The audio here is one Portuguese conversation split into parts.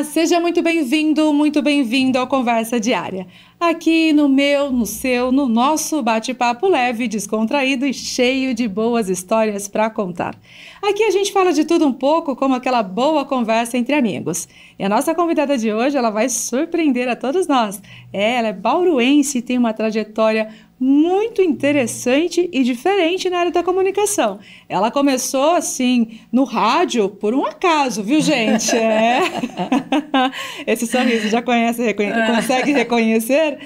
Seja muito bem-vindo ao Conversa Diária. Aqui no meu, no seu, no nosso bate-papo leve, descontraído e cheio de boas histórias para contar. Aqui a gente fala de tudo um pouco, como aquela boa conversa entre amigos. E a nossa convidada de hoje, ela vai surpreender a todos nós. Ela é bauruense e tem uma trajetória muito interessante e diferente na área da comunicação. Ela começou assim no rádio por um acaso, viu, gente? Esse sorriso já consegue reconhecer?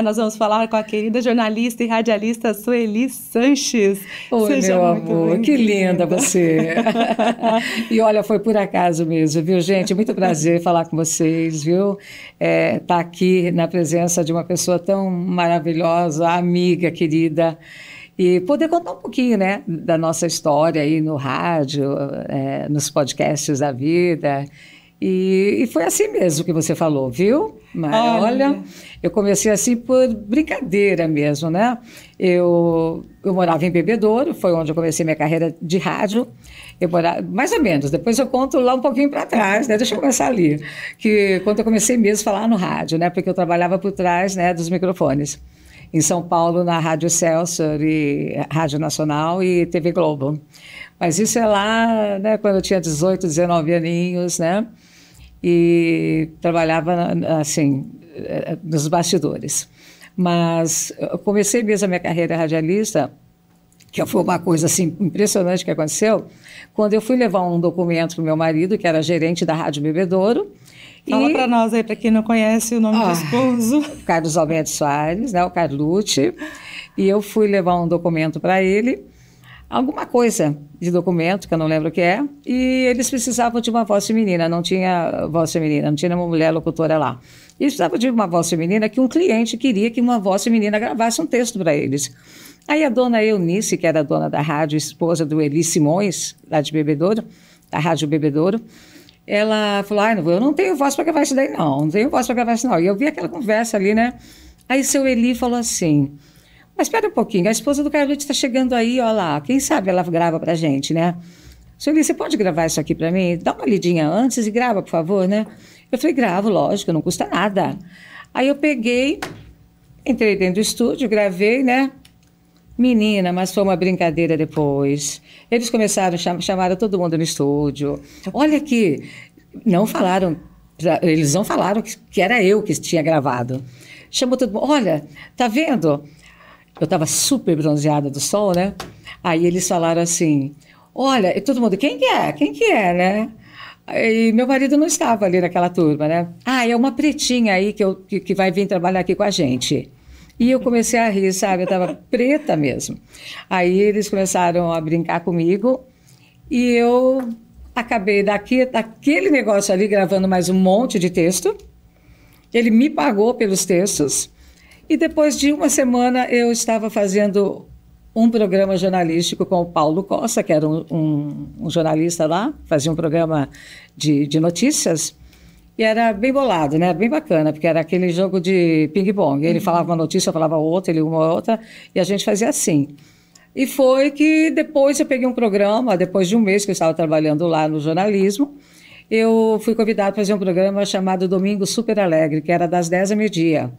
Nós vamos falar com a querida jornalista e radialista Sueli Sanches. Oi, Seja meu muito amor, que linda você. E olha, foi por acaso mesmo, viu, gente? Muito prazer falar com vocês, viu? Tá aqui na presença de uma pessoa tão maravilhosa, amiga, querida, e poder contar um pouquinho, né, da nossa história aí no rádio, nos podcasts da vida. E foi assim mesmo que você falou, viu? Mas olha, eu comecei assim por brincadeira mesmo, né? Eu morava em Bebedouro, foi onde eu comecei minha carreira de rádio. Eu morava, mais ou menos, depois eu conto lá um pouquinho para trás, né? Deixa eu começar ali. Que quando eu comecei mesmo a falar no rádio, né? Porque eu trabalhava por trás, né, dos microfones. Em São Paulo, na Rádio Celso, e Rádio Nacional e TV Globo. Mas isso é lá, né, quando eu tinha 18, 19 aninhos, né? E trabalhava, assim, nos bastidores. Mas eu comecei mesmo a minha carreira radialista, que foi uma coisa, assim, impressionante que aconteceu, quando eu fui levar um documento para o meu marido, que era gerente da Rádio Bebedouro. Fala para nós aí, para quem não conhece o nome do esposo. Carlos Alberto Soares, né, o Carlucci. E eu fui levar um documento para ele, alguma coisa de documento, que eu não lembro o que é, e eles precisavam de uma voz feminina, não tinha voz feminina, não tinha uma mulher locutora lá. Eles precisavam de uma voz feminina que um cliente queria que uma voz feminina gravasse um texto para eles. Aí a dona Eunice, que era a dona da rádio, esposa do Eli Simões, lá de Bebedouro, da Rádio Bebedouro, ela falou, eu não tenho voz para gravar isso daí não tenho voz para gravar isso não. E eu vi aquela conversa ali, né? Aí seu Eli falou assim, mas espera um pouquinho, a esposa do Carlucci está chegando aí, ó lá, quem sabe ela grava pra gente, né? Seu Eli, você pode gravar isso aqui para mim? Dá uma lidinha antes e grava, por favor, né? Eu falei, gravo, lógico, não custa nada. Aí eu peguei, entrei dentro do estúdio, gravei, né? Menina, mas foi uma brincadeira depois. Eles começaram, chamaram todo mundo no estúdio. Olha aqui, eles não falaram que era eu que tinha gravado. Chamou todo mundo, olha, tá vendo? Eu estava super bronzeada do sol, né? Aí eles falaram assim, olha, e todo mundo, quem que é? Quem que é, né? E meu marido não estava ali naquela turma, né? É uma pretinha aí que vai vir trabalhar aqui com a gente. E eu comecei a rir, sabe? Eu estava preta mesmo. Aí eles começaram a brincar comigo e eu acabei daquele negócio ali gravando mais um monte de texto. Ele me pagou pelos textos e depois de uma semana eu estava fazendo um programa jornalístico com o Paulo Costa, que era um jornalista lá, fazia um programa de notícias. E era bem bolado, né? Bem bacana, porque era aquele jogo de ping-pong. Ele falava uma notícia, eu falava outra, ele uma outra, e a gente fazia assim. E foi que depois eu peguei um programa, depois de um mês que eu estava trabalhando lá no jornalismo, eu fui convidada para fazer um programa chamado Domingo Super Alegre, que era das 10 ao meio-dia.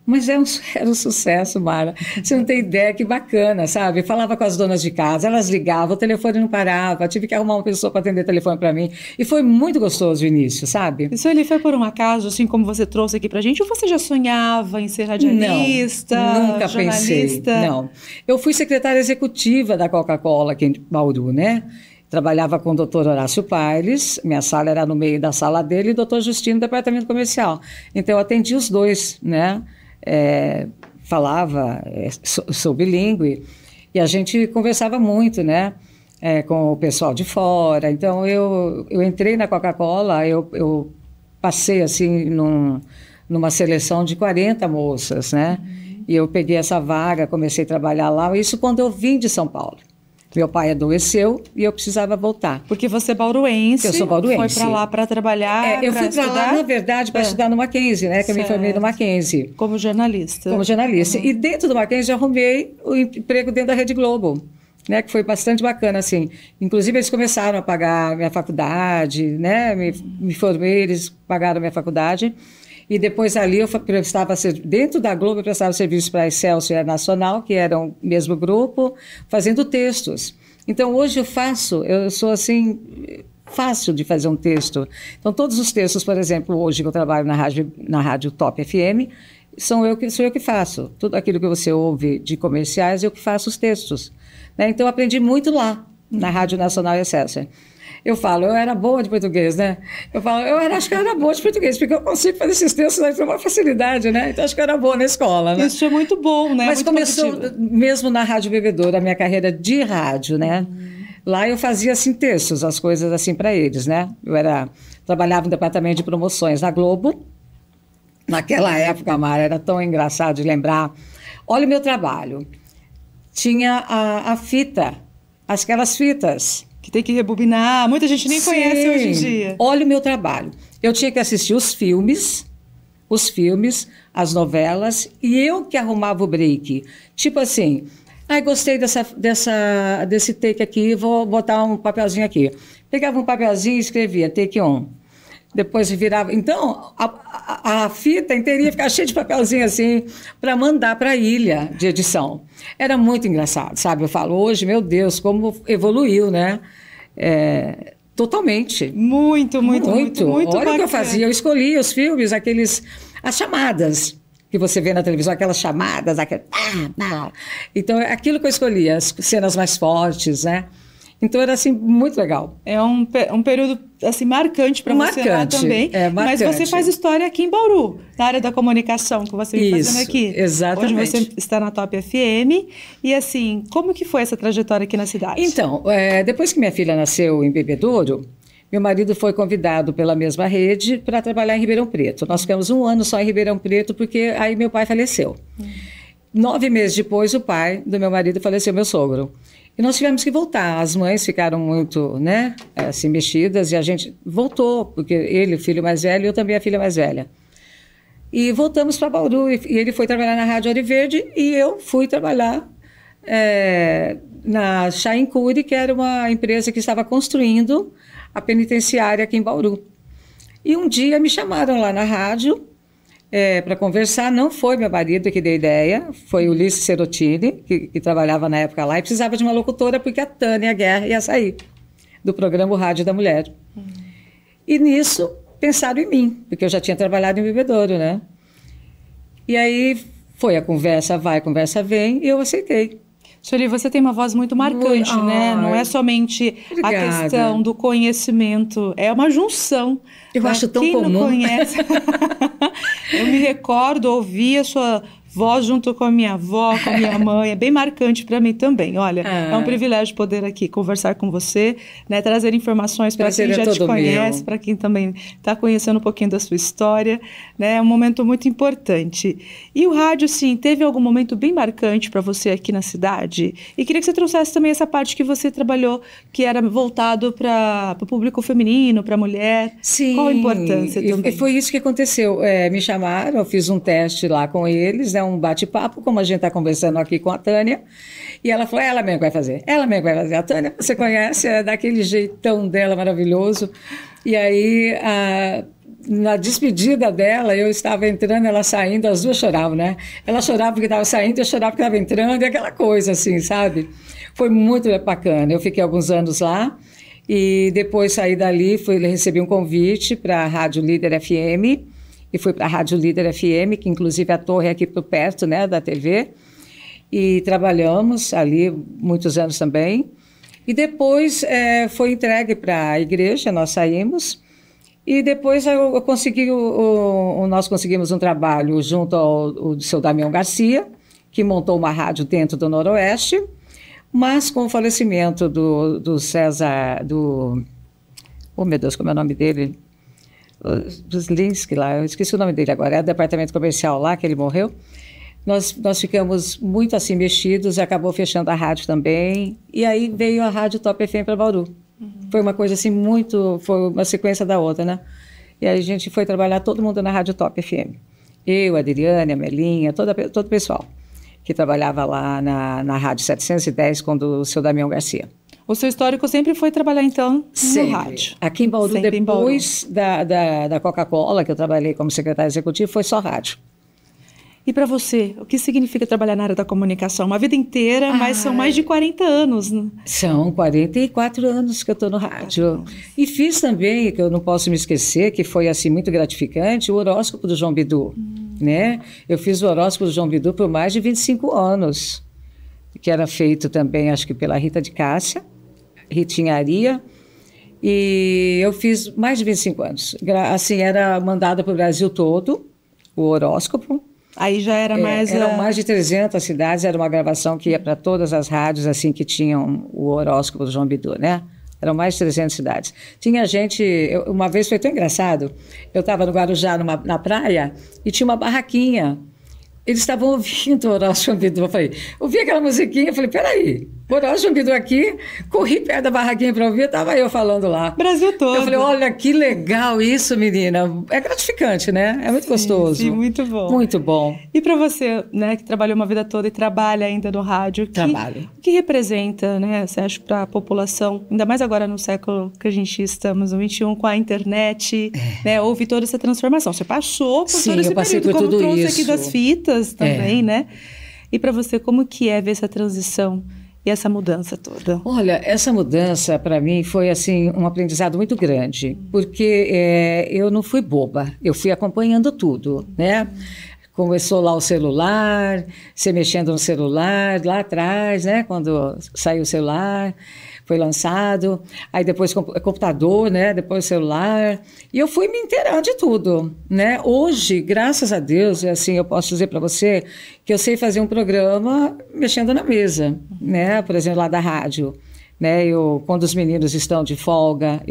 Mas era um sucesso, Mara. Você não tem ideia, que bacana, sabe? Eu falava com as donas de casa, elas ligavam, o telefone não parava, tive que arrumar uma pessoa para atender o telefone para mim. E foi muito gostoso o início, sabe? Isso ele foi por um acaso, assim como você trouxe aqui pra gente? Ou você já sonhava em ser radialista, não, nunca jornalista? Pensei, não. Eu fui secretária executiva da Coca-Cola aqui em Bauru, né? Trabalhava com o doutor Horácio Paires, minha sala era no meio da sala dele, e o doutor Justino, departamento comercial. Então, eu atendi os dois, né? Falava, sou bilíngue, e a gente conversava muito, né? Com o pessoal de fora. Então, eu entrei na Coca-Cola, eu passei, assim, numa seleção de 40 moças, né? E eu peguei essa vaga, comecei a trabalhar lá, isso quando eu vim de São Paulo. Meu pai adoeceu e eu precisava voltar. Porque você é bauruense. Eu sou bauruense. Foi para lá para trabalhar, eu fui para lá, na verdade, para estudar no Mackenzie, né? Que eu me formei no Mackenzie. Como jornalista. Como jornalista. E dentro do Mackenzie eu arrumei o emprego dentro da Rede Globo. né, que foi bastante bacana, assim. Inclusive, eles começaram a pagar minha faculdade, né, me formei, eles pagaram minha faculdade. E depois ali eu prestava, dentro da Globo, eu prestava serviço para a Excelsior e a Nacional, que eram o mesmo grupo, fazendo textos. Então, hoje eu sou assim, fácil de fazer um texto. Então, todos os textos, por exemplo, hoje que eu trabalho na rádio Top FM, sou eu que faço. Tudo aquilo que você ouve de comerciais, eu que faço os textos. Né? Então, eu aprendi muito lá, na Rádio Nacional e Excelsior. Eu falo, eu era boa de português, né? Eu falo, acho que eu era boa de português, porque eu consigo fazer esses textos aí com uma facilidade, né? Então, acho que eu era boa na escola, né? Isso é muito bom, né? Mas muito começou positivo. mesmo na Rádio Bebedouro, a minha carreira de rádio, né? Lá eu fazia, assim, textos, as coisas assim para eles, né? Trabalhava no departamento de promoções na Globo. Naquela época, Mara, era tão engraçado de lembrar. Olha o meu trabalho. Tinha a fita, aquelas fitas. Que tem que rebobinar, muita gente nem conhece hoje em dia. Olha o meu trabalho. Eu tinha que assistir os filmes, as novelas, e eu que arrumava o break. Tipo assim, gostei desse take aqui, vou botar um papelzinho aqui. Pegava um papelzinho e escrevia take on. Depois virava. Então, a fita inteirinha ficava cheia de papelzinho assim, para mandar para a ilha de edição. Era muito engraçado, sabe? Eu falo, hoje, meu Deus, como evoluiu, né? Totalmente. Muito Olha bacana. o que eu fazia. Eu escolhia os filmes, as chamadas que você vê na televisão, aquelas chamadas, Então, aquilo que eu escolhia, as cenas mais fortes, né? Então, era, assim, muito legal. É um período, assim, marcante para você lá também. Mas marcante. você faz história aqui em Bauru, na área da comunicação, que você vem fazendo aqui. Exatamente. Hoje você está na Top FM. E, assim, como que foi essa trajetória aqui na cidade? Então, depois que minha filha nasceu em Bebedouro, meu marido foi convidado pela mesma rede para trabalhar em Ribeirão Preto. Nós ficamos 1 ano só em Ribeirão Preto, porque aí meu pai faleceu. 9 meses depois, o pai do meu marido faleceu, meu sogro. E nós tivemos que voltar. As mães ficaram muito, né, assim, mexidas, e a gente voltou, porque ele, o filho mais velho, e eu também a filha mais velha. E voltamos para Bauru, e ele foi trabalhar na Rádio Ouro Verde, e eu fui trabalhar na Chain Curi, que era uma empresa que estava construindo a penitenciária aqui em Bauru. E um dia me chamaram lá na rádio, para conversar. Não foi meu marido que deu ideia, foi o Ulisses Serotini, que trabalhava na época lá, e precisava de uma locutora, porque a Tânia Guerra ia sair do programa O Rádio da Mulher. E nisso, pensaram em mim, porque eu já tinha trabalhado em Bebedouro, né? E aí foi a conversa vai, conversa vem, e eu aceitei. Sueli, você tem uma voz muito marcante, né? Não é somente obrigada. A questão do conhecimento, é uma junção. Eu acho tão Quem comum. não conhece... Eu me recordo, ouvi a sua voz junto com a minha avó, com a minha mãe, é bem marcante para mim também. Olha, é um privilégio poder aqui conversar com você, né, trazer informações para quem já te conhece, para quem também está conhecendo um pouquinho da sua história, né, é um momento muito importante. E o rádio, sim, teve algum momento bem marcante para você aqui na cidade? E queria que você trouxesse também essa parte que você trabalhou, que era voltado para o público feminino, para a mulher. Sim. Qual a importância também? E foi isso que aconteceu. Me chamaram, eu fiz um teste lá com eles, né, um bate-papo, como a gente está conversando aqui com a Tânia, e ela falou, ela mesmo vai fazer. A Tânia, você conhece, é daquele jeitão dela maravilhoso. E aí, na despedida dela, eu estava entrando, ela saindo, as duas choravam, né? Ela chorava porque estava saindo, eu chorava porque estava entrando, e aquela coisa assim, sabe? Foi muito bacana. Eu fiquei alguns anos lá, e depois saí dali, recebi um convite para a Rádio Líder FM, e fui para a Rádio Líder FM, que inclusive a torre é aqui por perto, né, da TV, e trabalhamos ali muitos anos também. E depois foi entregue para a igreja, nós saímos, e depois nós conseguimos um trabalho junto ao seu Damião Garcia, que montou uma rádio dentro do Noroeste, mas com o falecimento do César, oh meu Deus, como é o nome dele? Dos Linsky lá, eu esqueci o nome dele agora, é o departamento comercial lá que ele morreu. Nós ficamos muito assim mexidos, acabou fechando a rádio também, e aí veio a Rádio Top FM para Bauru. Foi uma coisa assim foi uma sequência da outra, né? E aí a gente foi trabalhar todo mundo na Rádio Top FM. Eu, a Adriane, a Melinha, todo o pessoal. que trabalhava lá na Rádio 710, quando o seu Damião Garcia. O seu histórico sempre foi trabalhar, então, Sempre. no rádio? Aqui em Bauru, Sempre depois da Coca-Cola, que eu trabalhei como secretária executiva, foi só rádio. E para você, o que significa trabalhar na área da comunicação? Uma vida inteira, mas são mais de 40 anos. Né? São 44 anos que eu estou no rádio. E fiz também, que eu não posso me esquecer, que foi assim muito gratificante, o horóscopo do João Bidu. Né? Eu fiz o horóscopo do João Bidu por mais de 25 anos, que era feito também, acho que pela Rita de Cássia, Ritinha Aria, e eu fiz mais de 25 anos. Assim, era mandada para o Brasil todo, o horóscopo. Aí já era mais... Eram mais de 300 cidades, era uma gravação que ia para todas as rádios assim que tinham o horóscopo do João Bidu, né? Eram mais de 300 cidades. Tinha gente... uma vez foi tão engraçado, eu estava no Guarujá, na praia, e tinha uma barraquinha. Eles estavam ouvindo o horóscopo João Bidu. Eu falei, ouvi aquela musiquinha, eu falei, peraí, o horóscopo João Bidu aqui, corri perto da barraquinha para ouvir, estava eu falando lá. Brasil todo. Eu falei, olha que legal isso, menina. É gratificante, né? É muito gostoso. Sim, muito bom. Muito bom. E para você, né, que trabalhou uma vida toda e trabalha ainda no rádio, o que representa, né, você acha, para a população, ainda mais agora no século que a gente estamos, no 21, com a internet, né, houve toda essa transformação. Você passou por todo esse período, como trouxe aqui das fitas também, né? E para você, como que é ver essa transição e essa mudança toda? Olha, essa mudança para mim foi assim um aprendizado muito grande, porque eu não fui boba, eu fui acompanhando tudo, né? Começou lá o celular, você mexendo no celular, lá atrás, né? Quando saiu o celular, foi lançado, aí depois computador, né? Depois celular, e eu fui me inteirando de tudo, né? Hoje, graças a Deus, assim, eu posso dizer para você que eu sei fazer um programa mexendo na mesa, né? Por exemplo, lá da rádio. Né, quando os meninos estão de folga,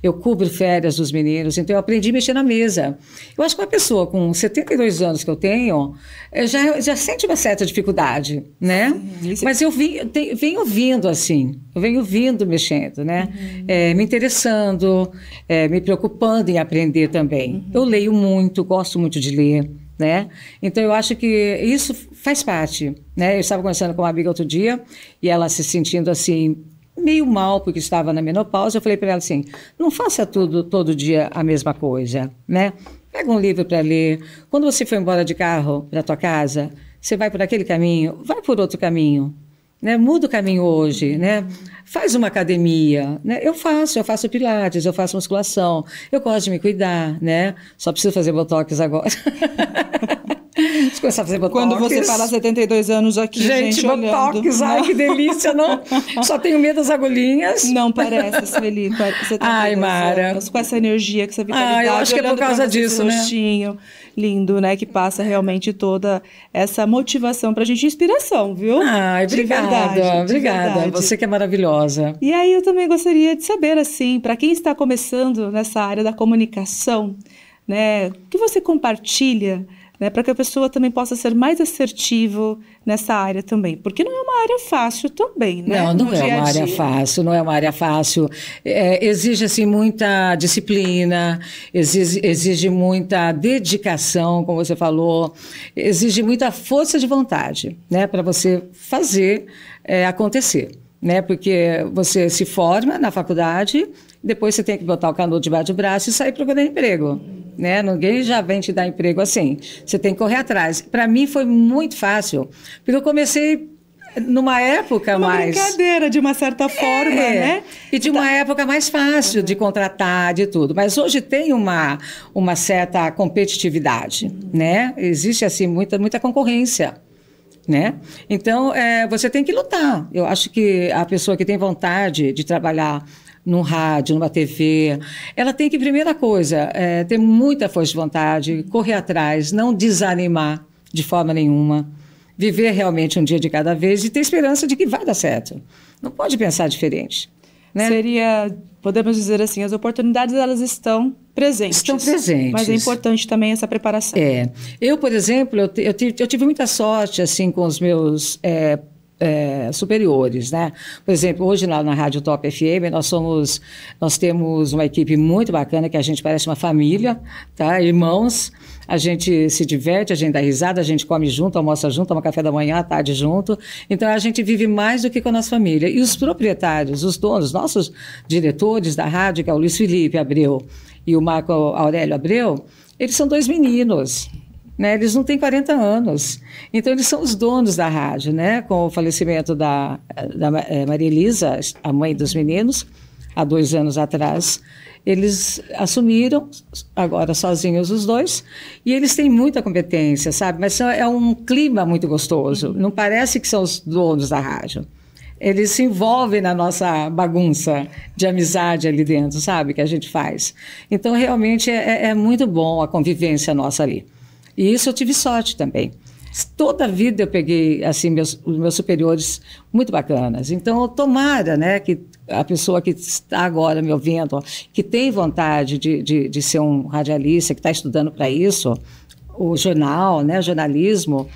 eu cubro férias dos meninos, então eu aprendi a mexer na mesa. Eu acho que uma pessoa com 72 anos que eu tenho, já sente uma certa dificuldade, né? Mas eu venho vindo assim, eu venho vindo mexendo, né? Me interessando, me preocupando em aprender também. Eu leio muito, gosto muito de ler. Né? Então, eu acho que isso faz parte. Né? Eu estava conversando com uma amiga outro dia e ela se sentindo assim, meio mal porque estava na menopausa. Eu falei para ela assim, não faça todo dia a mesma coisa. Né? Pega um livro para ler. Quando você for embora de carro para a tua casa, você vai por aquele caminho, vai por outro caminho. Né? Muda o caminho hoje, né? Faz uma academia, né? Eu faço pilates, eu faço musculação, eu gosto de me cuidar, né? Só preciso fazer botox agora. Deixa eu começar a fazer botox. Quando você fala 72 anos aqui, gente botox, olhando, ai, que delícia, não? Só tenho medo das agulhinhas. Não parece, Sueli. Você tá ai, Mara. Com essa energia, com essa vitalidade. Eu acho que é por causa disso, né? Rostinho lindo, né? Que passa realmente toda essa motivação pra gente, inspiração, viu? Ai, obrigada, obrigada. Você que é maravilhosa. E aí eu também gostaria de saber, assim, para quem está começando nessa área da comunicação, né? O que você compartilha, né, para que a pessoa também possa ser mais assertivo nessa área também, porque não é uma área fácil também, né? Não é uma área fácil, não é uma área fácil. Exige assim muita disciplina, exige muita dedicação, como você falou, exige muita força de vontade, né, para você fazer acontecer, né? Porque você se forma na faculdade, depois você tem que botar o canudo debaixo do braço e sair procurando emprego. Né? Ninguém já vem te dar emprego assim. Você tem que correr atrás. Para mim foi muito fácil, porque eu comecei numa época mais... Uma brincadeira, de uma certa forma, né? E de uma época mais fácil de contratar, de tudo. Mas hoje tem uma certa competitividade, né? Existe, assim, muita concorrência. Né? Então, você tem que lutar. Eu acho que a pessoa que tem vontade de trabalhar num rádio, numa TV, ela tem que, primeira coisa, ter muita força de vontade, correr atrás, não desanimar de forma nenhuma, viver realmente um dia de cada vez e ter esperança de que vai dar certo. Não pode pensar diferente. Né? Podemos dizer assim, as oportunidades elas estão presentes. Estão presentes. Mas é importante também essa preparação. Eu, por exemplo, eu tive muita sorte assim com os meus superiores, né? Por exemplo, hoje lá na Rádio Top FM nós temos uma equipe muito bacana que a gente parece uma família, tá? Irmãos, a gente se diverte, a gente dá risada, a gente come junto, almoça junto, toma café da manhã, à tarde junto. Então a gente vive mais do que com a nossa família. E os proprietários, os donos, nossos diretores da rádio, que é o Luiz Felipe Abreu e o Marco Aurélio Abreu, eles são 2 meninos. Né, eles não têm 40 anos, então eles são os donos da rádio, né? Com o falecimento da Maria Elisa, a mãe dos meninos, há 2 anos atrás, eles assumiram, agora sozinhos os 2, e eles têm muita competência, sabe? Mas é um clima muito gostoso, não parece que são os donos da rádio. Eles se envolvem na nossa bagunça de amizade ali dentro, sabe? Que a gente faz. Então, realmente, é muito bom a convivência nossa ali. E isso eu tive sorte também. Toda a vida eu peguei assim os meus superiores muito bacanas. Então, tomara, né, que a pessoa que está agora me ouvindo, que tem vontade de ser um radialista, que está estudando para isso, o jornal, né, o jornalismo,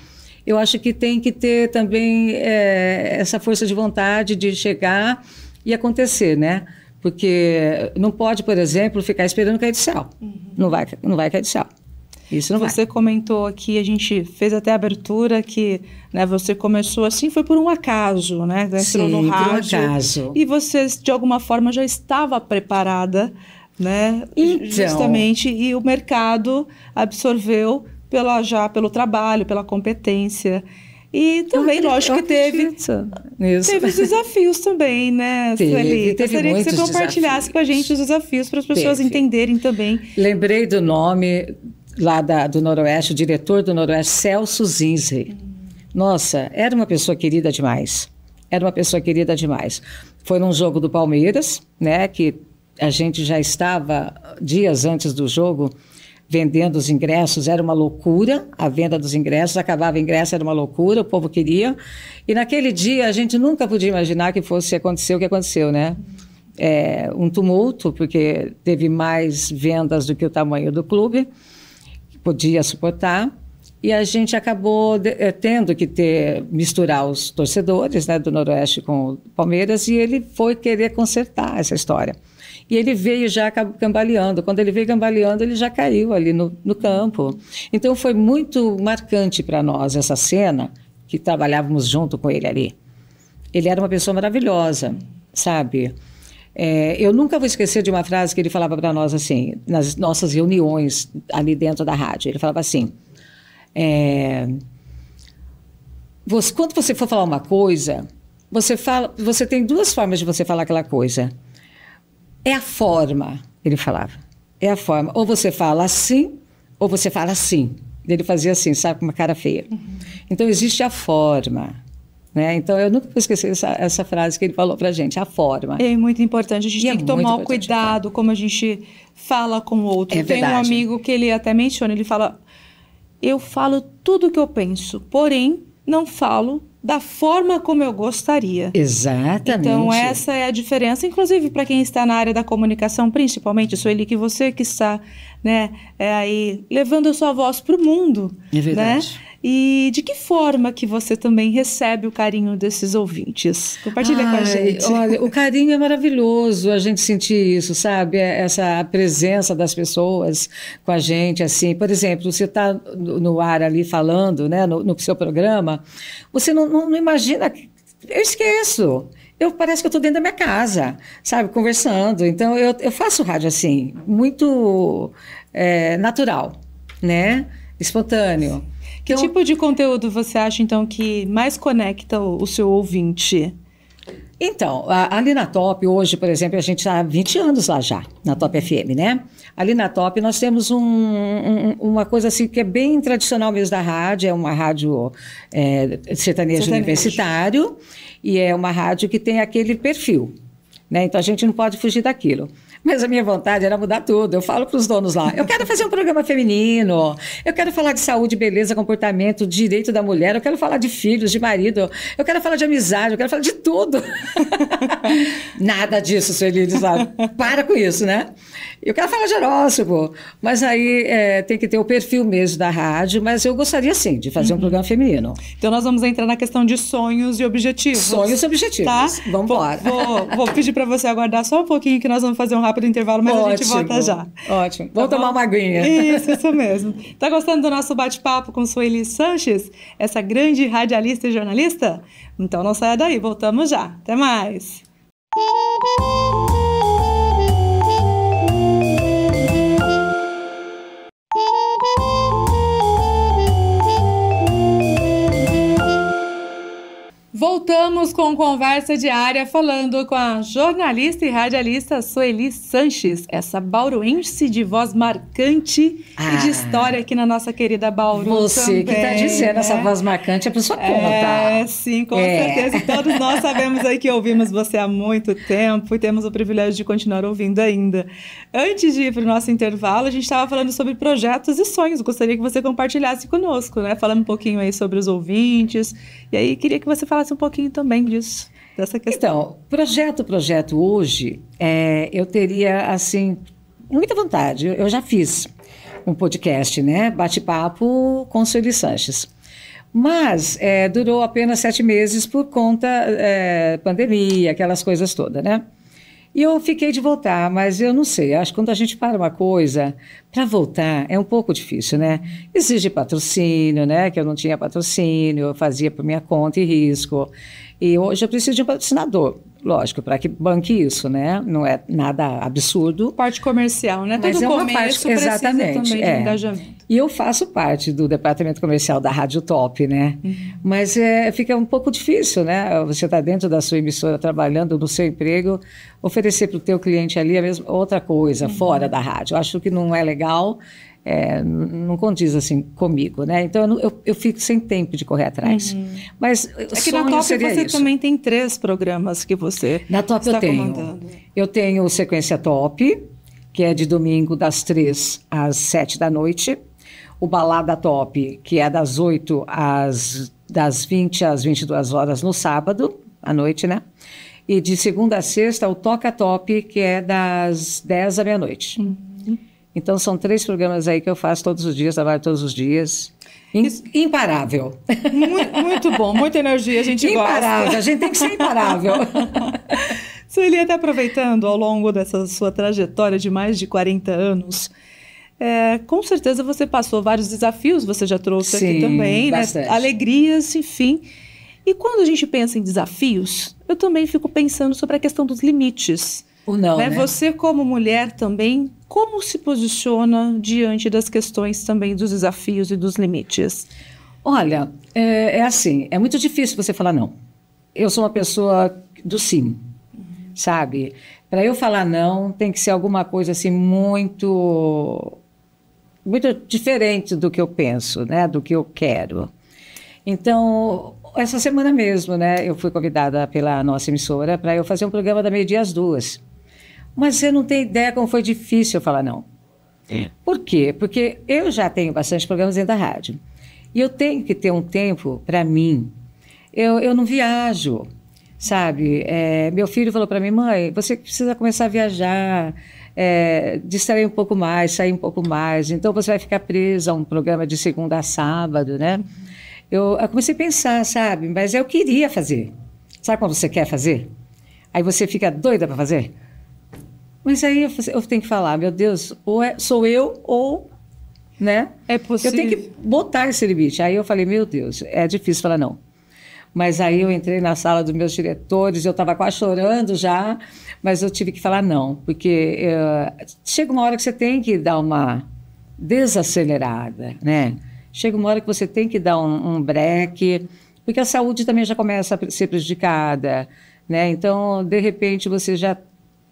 eu acho que tem que ter também essa força de vontade de chegar e acontecer, né? Porque não pode, por exemplo, ficar esperando cair do céu. Não vai cair do céu. Isso não vai. Você comentou aqui, a gente fez até a abertura que, né, você começou assim, foi por um acaso, né? Entrou no rádio. Por um acaso. E você, de alguma forma, já estava preparada, né? Então, justamente, e o mercado absorveu pelo trabalho, pela competência. E também, lógico que teve os desafios também, né, Sueli? Gostaria que você compartilhasse com a gente os desafios para as pessoas entenderem também. Lembrei do nome lá do Noroeste, o diretor do Noroeste, Celso Zinze. Nossa, era uma pessoa querida demais. Era uma pessoa querida demais. Foi num jogo do Palmeiras, né, que a gente já estava, dias antes do jogo, vendendo os ingressos, era uma loucura, a venda dos ingressos, acabava o ingresso, era uma loucura, o povo queria. E naquele dia a gente nunca podia imaginar que fosse acontecer o que aconteceu, né? Um tumulto, porque teve mais vendas do que o tamanho do clube, que podia suportar, e a gente acabou tendo que misturar os torcedores, né, do Noroeste com o Palmeiras, e ele foi querer consertar essa história. E ele veio já cambaleando. Quando ele veio cambaleando, ele já caiu ali no campo. Então, foi muito marcante para nós essa cena, que trabalhávamos junto com ele ali. Ele era uma pessoa maravilhosa, sabe? Eu nunca vou esquecer de uma frase que ele falava para nós, assim, nas nossas reuniões ali dentro da rádio. Ele falava assim, quando você for falar uma coisa, você tem 2 formas de você falar aquela coisa. É a forma, ele falava. É a forma. Ou você fala assim, ou você fala assim. Ele fazia assim, sabe, com uma cara feia. Então, existe a forma. Né? Então, eu nunca vou esquecer essa frase que ele falou pra gente, a forma. É muito importante. A gente tem que tomar o cuidado como a gente fala com o outro. Tem um amigo que ele até menciona, ele fala, eu falo tudo o que eu penso, porém, não falo da forma como eu gostaria. Exatamente. Então, essa é a diferença, inclusive para quem está na área da comunicação, principalmente, Sueli, que você que está, né, aí levando a sua voz para o mundo. É verdade. Né? E de que forma que você também recebe o carinho desses ouvintes? Compartilha com a gente. Olha, o carinho é maravilhoso, a gente sentir isso, sabe? Essa presença das pessoas com a gente, assim. Por exemplo, você está no ar ali falando, né, no seu programa, você não imagina... Eu esqueço. Parece que eu estou dentro da minha casa, sabe? Conversando. Então, eu faço rádio assim, muito natural, né? Espontâneo. Que tipo de conteúdo você acha, então, que mais conecta o seu ouvinte? Então, ali na Top, hoje, por exemplo, a gente está há 20 anos lá já, na Top FM, né? Ali na Top nós temos uma coisa assim que é bem tradicional mesmo da rádio, é uma rádio sertanejo universitário, e é uma rádio que tem aquele perfil, né? Então a gente não pode fugir daquilo. Mas a minha vontade era mudar tudo. Eu falo para os donos lá, eu quero fazer um programa feminino, eu quero falar de saúde, beleza, comportamento, direito da mulher, eu quero falar de filhos, de marido, eu quero falar de amizade, eu quero falar de tudo. Nada disso, Sueli, eles lá, para com isso, né? Eu quero falar de horóscopo, mas aí tem que ter o perfil mesmo da rádio, mas eu gostaria sim de fazer um programa feminino. Então nós vamos entrar na questão de sonhos e objetivos. Sonhos e objetivos, tá? Vamos embora. Vou pedir para você aguardar só um pouquinho que nós vamos fazer um rápido intervalo, mas a gente volta já. Ótimo, vamos tomar uma aguinha. Isso mesmo. Tá gostando do nosso bate-papo com Sueli Sanches, essa grande radialista e jornalista? Então não saia daí, voltamos já. Até mais. Voltamos com Conversa Diária, falando com a jornalista e radialista Sueli Sanches, essa bauruense de voz marcante e de história aqui na nossa querida Bauru. Você também, que está dizendo, né? Essa voz marcante é por sua conta. Sim, com certeza. E todos nós sabemos aí que ouvimos você há muito tempo e temos o privilégio de continuar ouvindo ainda. Antes de ir para o nosso intervalo, a gente estava falando sobre projetos e sonhos. Gostaria que você compartilhasse conosco, né? Falando um pouquinho aí sobre os ouvintes. E aí, queria que você falasse um pouquinho também disso, dessa questão. Então, projeto hoje, eu teria, assim, muita vontade. Eu já fiz um podcast, né? Bate-papo com Sueli Sanches. Mas durou apenas 7 meses por conta pandemia, aquelas coisas todas, né? E eu fiquei de voltar, mas eu não sei, acho que quando a gente para uma coisa, para voltar é um pouco difícil, né? Exige patrocínio, né? Que eu não tinha patrocínio, eu fazia por minha conta e risco. E hoje eu preciso de um patrocinador, lógico, para que banque isso, né? Não é nada absurdo. Parte comercial, né? Mas Todo uma começo parte, precisa exatamente, também de engajamento. E eu faço parte do departamento comercial da Rádio Top, né? Mas fica um pouco difícil, né? Você está dentro da sua emissora, trabalhando no seu emprego, oferecer para o teu cliente ali a mesma, outra coisa, fora da rádio. Eu acho que não é legal, não condiz assim comigo, né? Então eu fico sem tempo de correr atrás. Mas que na Top você também tem 3 programas que você na Top está eu tenho. comandando. Eu tenho o Sequência Top, que é de domingo das 3 às 7 da noite. O Balada Top, que é das 20 às 22 horas no sábado, à noite, né? E de segunda a sexta, o Toca Top, que é das 10 à meia-noite. Então, são 3 programas aí que eu faço todos os dias, trabalho todos os dias. Imparável. Muito bom, muita energia, a gente imparável, gosta. A gente tem que ser imparável. Sueli, até aproveitando ao longo dessa sua trajetória de mais de 40 anos, com certeza você passou vários desafios, você já trouxe aqui também, né? Alegrias, enfim. E quando a gente pensa em desafios, eu também fico pensando sobre a questão dos limites. Ou não, né? Você, como mulher também, como se posiciona diante das questões também dos desafios e dos limites? Olha, assim, é muito difícil você falar não. Eu sou uma pessoa do sim, sabe? Para eu falar não, tem que ser alguma coisa assim muito diferente do que eu penso, né? Do que eu quero. Então, essa semana mesmo, né? Eu fui convidada pela nossa emissora para eu fazer um programa da meio-dia às 2. Mas você não tem ideia como foi difícil eu falar não. Por quê? Porque eu já tenho bastante programas dentro da rádio. E eu tenho que ter um tempo para mim. Eu não viajo, sabe? Meu filho falou para mim, mãe, você precisa começar a viajar, distrair um pouco mais, sair um pouco mais. Então, você vai ficar presa a um programa de segunda a sábado, né? Eu comecei a pensar, sabe? Mas eu queria fazer. Sabe quando você quer fazer? Aí você fica doida para fazer? Mas aí eu tenho que falar, meu Deus, ou sou eu ou, né? É possível. Eu tenho que botar esse limite. Aí eu falei, meu Deus, é difícil falar não. Mas aí eu entrei na sala dos meus diretores, eu estava quase chorando já, mas eu tive que falar não, porque chega uma hora que você tem que dar uma desacelerada, né? Chega uma hora que você tem que dar um break, porque a saúde também já começa a ser prejudicada, né? Então, de repente, você já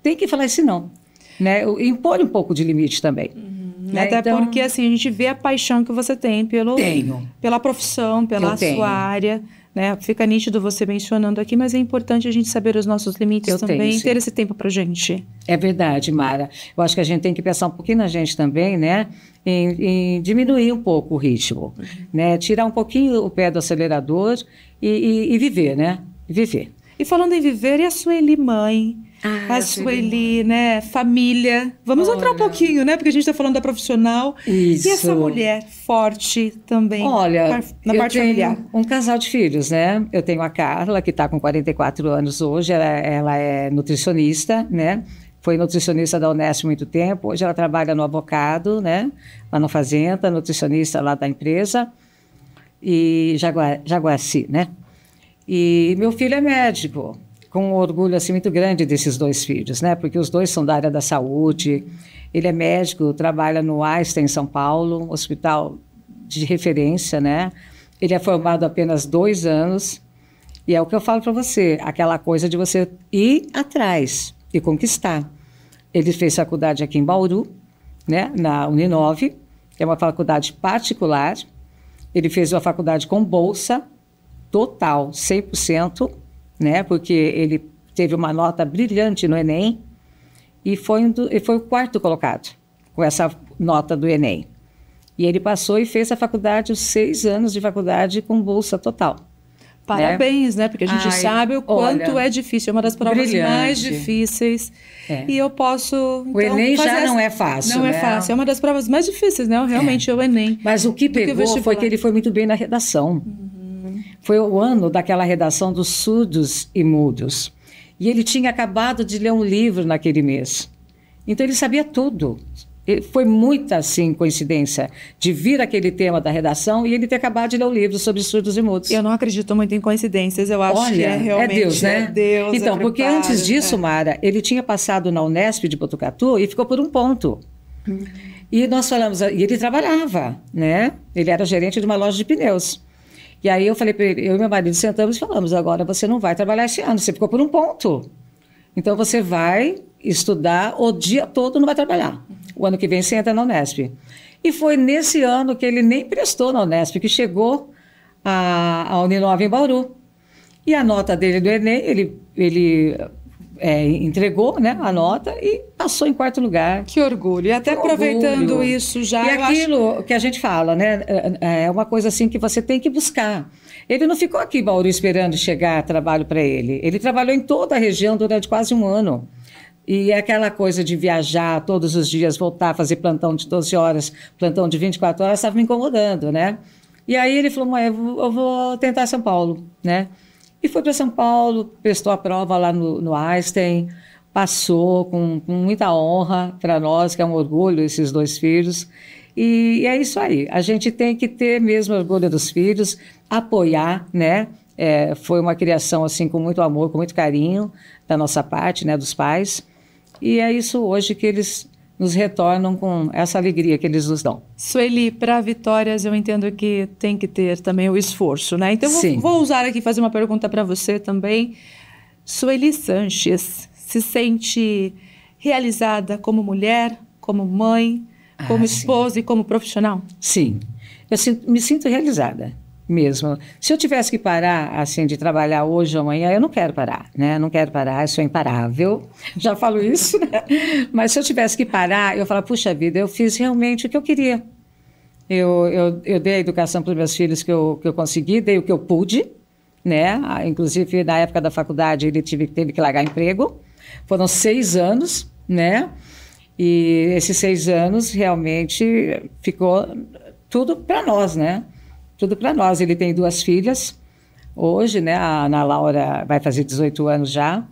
tem que falar esse não, né? Impor um pouco de limite também. Né? Até então, porque, assim, a gente vê a paixão que você tem pela profissão, pela sua área, né? Fica nítido você mencionando aqui, mas é importante a gente saber os nossos limites também, ter esse tempo pra gente. É verdade, Mara. Eu acho que a gente tem que pensar um pouquinho na gente também, né? Em diminuir um pouco o ritmo, né? Tirar um pouquinho o pé do acelerador e viver, né? Viver. E falando em viver, e a Sueli mãe? A Sueli, né? Família. Vamos entrar um pouquinho, né? Porque a gente está falando da profissional. Isso. E essa mulher forte também. Olha, na parte familiar. Um casal de filhos, né? Eu tenho a Carla, que está com 44 anos hoje. Ela é nutricionista, né? Foi nutricionista da Unesp há muito tempo. Hoje ela trabalha no Avocado, né? Lá na fazenda, nutricionista lá da empresa. E Jaguaci, né? E meu filho é médico, com um orgulho assim, muito grande desses dois filhos, né? Porque os dois são da área da saúde. Ele é médico, trabalha no Einstein, em São Paulo, um hospital de referência, né? Ele é formado há apenas 2 anos. E é o que eu falo para você, aquela coisa de você ir atrás e conquistar. Ele fez faculdade aqui em Bauru, né? Na Uninove, que é uma faculdade particular. Ele fez uma faculdade com bolsa total, 100%, né? Porque ele teve uma nota brilhante no Enem e foi o 4º colocado com essa nota do Enem. E ele passou e fez a faculdade, os 6 anos de faculdade com bolsa total. Parabéns, né? Porque a gente sabe o quanto é difícil, é uma das provas mais difíceis. E eu posso... Então, o Enem já não é fácil, Não é fácil, é uma das provas mais difíceis, né? Realmente é o Enem. Mas o que pegou foi que ele foi muito bem na redação. Foi o ano daquela redação dos surdos e mudos. E ele tinha acabado de ler um livro naquele mês. Então ele sabia tudo. Foi muita, assim, coincidência de vir aquele tema da redação e ele ter acabado de ler o livro sobre surdos e mudos. Eu não acredito muito em coincidências, eu acho que é realmente... É Deus, né? É Deus, então, porque antes disso, Mara, ele tinha passado na Unesp de Botucatu e ficou por 1 ponto. E nós falamos... E ele trabalhava, né? Ele era gerente de uma loja de pneus. E aí eu falei para ele, eu e meu marido sentamos e falamos, agora você não vai trabalhar esse ano, você ficou por 1 ponto. Então você vai estudar o dia todo, não vai trabalhar. O ano que vem você entra na Unesp. E foi nesse ano que ele nem prestou na Unesp, que chegou a Uninove em Bauru. E a nota dele do Enem, ele entregou, né, a nota e passou em 4º lugar. Que orgulho. E até aproveitando isso já... E aquilo que a gente fala, né, é uma coisa assim que você tem que buscar. Ele não ficou aqui em Bauru esperando chegar trabalho para ele. Ele trabalhou em toda a região durante quase 1 ano. E aquela coisa de viajar todos os dias, voltar, fazer plantão de 12 horas, plantão de 24 horas, estava me incomodando, né? E aí ele falou, mãe, eu vou tentar São Paulo, né? E foi para São Paulo, prestou a prova lá no Einstein, passou com muita honra para nós, que é um orgulho, esses 2 filhos. E é isso aí, a gente tem que ter mesmo orgulho dos filhos, apoiar, né? Foi uma criação assim com muito amor, com muito carinho da nossa parte, né, dos pais. E é isso hoje que eles nos retornam com essa alegria que eles nos dão. Sueli, para vitórias eu entendo que tem que ter também o esforço, né? Então vou usar aqui fazer uma pergunta para você também. Sueli Sanches se sente realizada como mulher, como mãe, como esposa e como profissional? Sim, eu me sinto realizada. Mesmo. Se eu tivesse que parar, assim, de trabalhar hoje ou amanhã, eu não quero parar, né? Não quero parar, eu sou imparável. Já falo isso, né? Mas se eu tivesse que parar, eu falo, puxa vida, eu fiz realmente o que eu queria. Eu dei a educação para os meus filhos que eu consegui, dei o que eu pude, né? Inclusive, na época da faculdade, ele teve que largar emprego. Foram 6 anos, né? E esses 6 anos, realmente, ficou tudo para nós, né? Tudo para nós. Ele tem 2 filhas hoje, né? A Ana Laura vai fazer 18 anos já.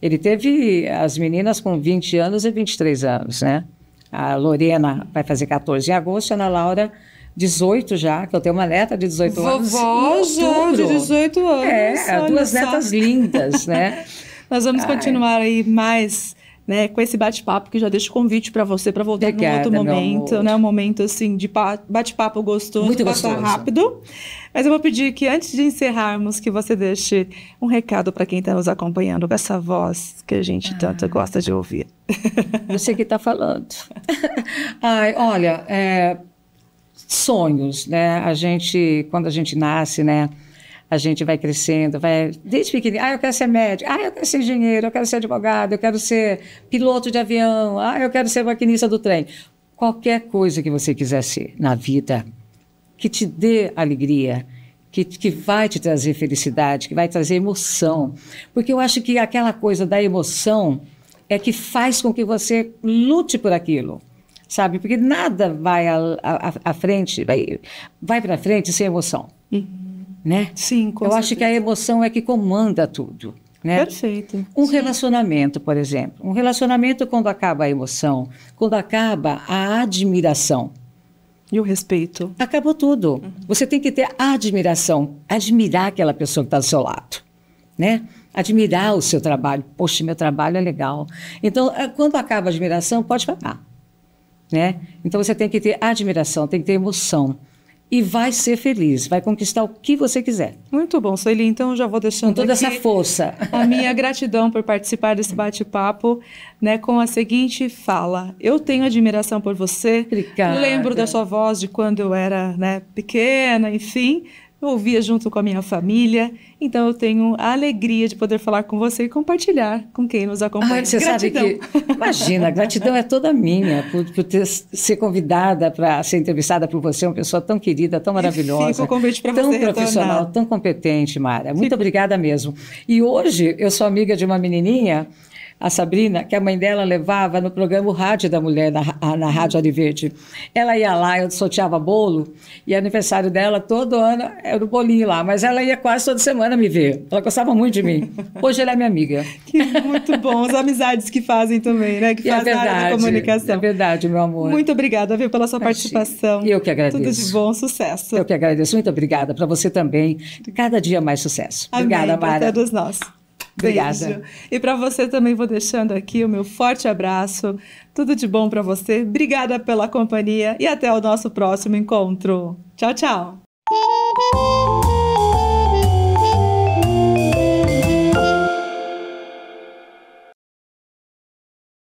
Ele teve as meninas com 20 anos e 23 anos, né? A Lorena vai fazer 14 em agosto, a Ana Laura 18 já, que eu tenho uma neta de 18 anos. Vovó já de 18 anos. 2 netas lindas, né? Nós vamos continuar aí mais... né, com esse bate-papo, que já deixo o convite para você para voltar num outro momento, né, um momento assim de bate-papo gostoso, muito gostoso, rápido. Mas eu vou pedir que antes de encerrarmos, que você deixe um recado para quem está nos acompanhando com essa voz que a gente tanto gosta de ouvir. Você que está falando. Ai, olha, sonhos, né? Quando a gente nasce, né? a gente vai crescendo, desde pequenininho, eu quero ser médico, eu quero ser engenheiro, eu quero ser advogado, eu quero ser piloto de avião, eu quero ser maquinista do trem. Qualquer coisa que você quiser ser na vida, que te dê alegria, que vai te trazer felicidade, que vai trazer emoção. Porque eu acho que aquela coisa da emoção é que faz com que você lute por aquilo, sabe? Porque nada vai à frente, vai para frente sem emoção, né? Sim, com Eu certeza. acho que a emoção é que comanda tudo, né? Perfeito. Um relacionamento, por exemplo. Um relacionamento, quando acaba a emoção, quando acaba a admiração, E o respeito. acabou tudo. Você tem que ter admiração, admirar aquela pessoa que está do seu lado, né? Admirar o seu trabalho. Poxa, meu trabalho é legal. Então, quando acaba a admiração, pode parar, né? Então, você tem que ter admiração, tem que ter emoção. E vai ser feliz, vai conquistar o que você quiser. Muito bom, Sueli. Então, já vou deixando Com toda aqui essa força. a minha gratidão por participar desse bate-papo, né, com a seguinte fala: eu tenho admiração por você. Obrigada. Lembro da sua voz de quando eu era, né, pequena, enfim. Eu ouvia junto com a minha família. Então, eu tenho a alegria de poder falar com você e compartilhar com quem nos acompanha. Você Gratidão. sabe que, imagina, a gratidão é toda minha por ser convidada para ser entrevistada por você, uma pessoa tão querida, tão maravilhosa, fica o convite para tão você profissional, retornar. tão competente, Mara. Muito obrigada mesmo. E hoje eu sou amiga de uma menininha, a Sabrina, que a mãe dela levava no programa O Rádio da Mulher, na Rádio Ouro Verde. Ela ia lá, eu sorteava bolo, e aniversário dela, todo ano, era o bolinho lá, mas ela ia quase toda semana me ver. Ela gostava muito de mim. Hoje ela é minha amiga. Que muito bom. As amizades que fazem também, né? Que E é fazem a área da verdade, comunicação. é verdade, meu amor. Muito obrigada, viu, pela sua participação. Eu que agradeço. Tudo de bom, sucesso. Eu que agradeço. Muito obrigada. Para você também. Cada dia mais sucesso. Obrigada, Amém, para Mara. todos nós. Obrigada. Beijo. E para você também vou deixando aqui o meu forte abraço. Tudo de bom para você. Obrigada pela companhia e até o nosso próximo encontro. Tchau, tchau.